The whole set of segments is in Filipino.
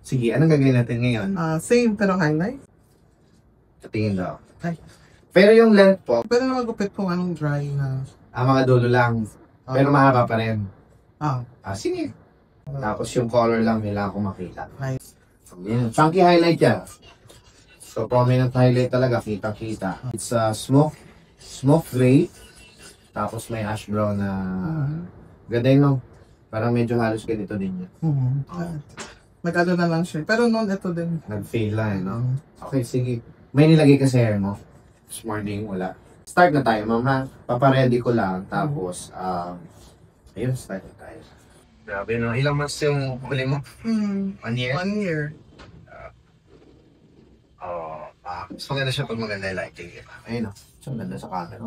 Sige, anong gagawin natin ngayon? Same pero highlight. Tingin daw. Ay. Pero yung length po, Pwede na magupit kung anong dry na. mga dulo lang. Pero mahaba pa rin. Sige. Tapos yung color lang nila ako makita. Nice. Yan. Chunky highlight yan. So, prominent highlight talaga. Kita-kita. It's smoke gray. Tapos may ash brown na ganda yun, no? Parang medyo halos ganito din yun. Nag-ano na lang siya. Pero noon ito din. Nag-fail lang, no? Okay, sige. May nilagay ka sa hair mo? This morning, wala. Start na tayo, mama. Papaready ko lang. Tapos, ayun, start na tayo. Grabe, no? Ilang months yung huli mo? 1 year? 1 year. Mas maganda siya pag maganda yung lighting. Ayun, no? So, maganda sa camera.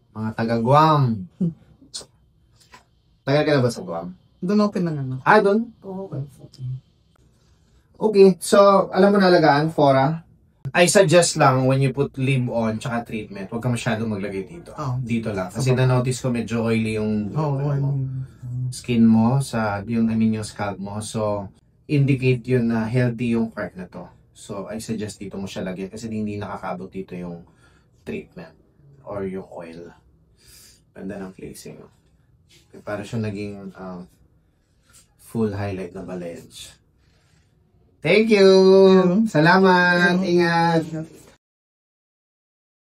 Mga taga-Guam. Tagal ka na ba sa Guam? Doon ako pinanganak. Doon? Okay. Okay, so, alam mo na alagaan, Fora? I suggest lang when you put lip on tsaka treatment, huwag ka masyadong maglagay dito. Dito lang. Kasi na-notice ko medyo oily yung skin mo, yung scalp mo. So, indicate yun na healthy yung part na to. So, I suggest dito mo siya lagyan kasi hindi nakakabot dito yung treatment or yung oil. Ganda ng placing. Para siya naging full highlight na balayage. Thank you! Salamat! Ingat!